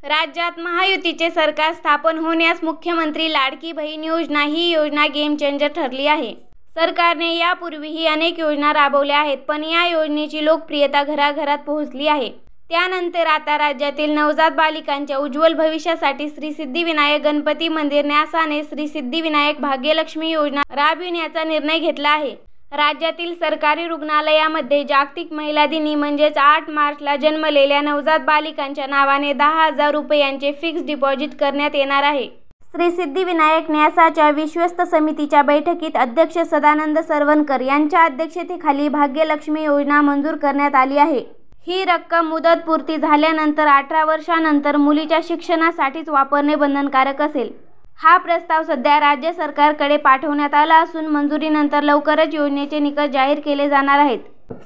राज्यात महायुतीचे सरकार स्थापन होण्यास मुख्यमंत्री लाडकी बहीण योजना ही योजना गेम चेंजर ठरली आहे। सरकारने यापूर्वीही अनेक योजना राबवल्या आहेत, पण या योजनेची लोकप्रियता घराघरात पोहोचली आहे। त्यानंतर आता राज्यातील नवजात बालिकांच्या उज्ज्वल भविष्यासाठी श्री सिद्धिविनायक गणपती मंदिर न्यासाने श्री सिद्धिविनायक भाग्यलक्ष्मी योजना राबविण्याचा निर्णय घेतला आहे। राज्यातील सरकारी रुग्णालयामध्ये जागतिक महिला दिनी म्हणजेच 8 मार्चला जन्मलेल्या नवजात बालिकांच्या नावाने 10,000 रुपयांचे फिक्स डिपॉझिट करण्यात येणार आहे। श्री सिद्धिविनायक न्यासाच्या विश्वस्त समितीच्या बैठकीत अध्यक्ष सदानंद सरवणकर यांच्या अध्यक्षतेखाली भाग्यलक्ष्मी योजना मंजूर करण्यात आली आहे। ही रक्कम मुदतपूर्ती झाल्यानंतर 18 वर्षांनंतर मुलीच्या शिक्षणासाठीच वापरणे बंधनकारक असेल। हा प्रस्ताव सध्या राज्य सरकारकडे पाठवण्यात आला असून मंजुरीनंतर लवकरच योजनेचे निकष जाहीर केले जाणार आहेत।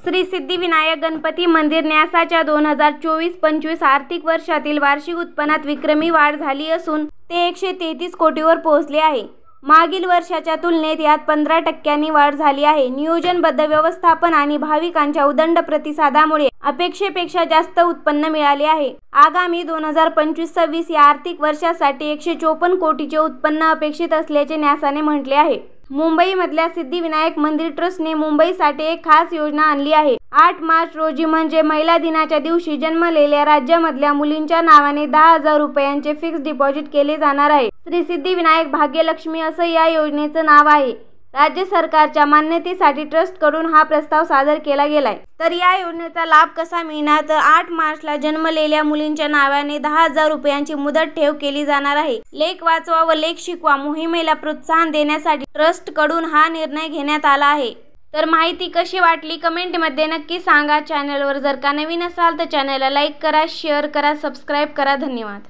श्री सिद्धिविनायक गणपती मंदिर न्यासाच्या 2024-25 आर्थिक वर्षातील वार्षिक उत्पन्नात विक्रमी वाढ झाली असून ते 133 कोटीवर पोहोचले आहे। मागील वर्षाच्या तुलनेत यात 15% वाढ झाली आहे। नियोजनबद्ध व्यवस्थापन आणि भाविकांच्या उदंड प्रतिसादामुळे अपेक्षेपेक्षा जास्त उत्पन्न मिळाले आहे। आगामी 2025-26 या आर्थिक वर्षासाठी 154 कोटीचे उत्पन्न अपेक्षित असल्याचे न्यासाने म्हटले आहे। मुंबईमधल्या सिद्धिविनायक मंदिर ट्रस्टने मुंबईसाठी एक खास योजना आणली आहे। 8 मार्च रोजी म्हणजे महिला दिनाच्या दिवशी जन्मलेल्या राज्यामधल्या मुलींच्या नावाने 10,000 रुपयांचे फिक्स डिपॉझिट केले जाणार आहे। श्री सिद्धिविनायक भाग्यलक्ष्मी असं या योजनेचं नाव आहे। राज्य सरकारच्या मान्यतेसाठी ट्रस्टकडून हा प्रस्ताव सादर केला गेलाय। तर या योजनेचा लाभ कसा मिळणार, तर 8 मार्चला जन्मलेल्या मुलींच्या नावाने 10,000 रुपयांची मुदत ठेव केली जाणार आहे। लेख वाचवा व लेख शिकवा मोहिमेला प्रोत्साहन देण्यासाठी ट्रस्टकडून हा निर्णय घेण्यात आला आहे। तर माहिती कशी वाटली कमेंटमध्ये नक्की सांगा। चॅनलवर जर का नवीन असाल तर चॅनलला लाईक करा, शेअर करा, सबस्क्राईब करा। धन्यवाद।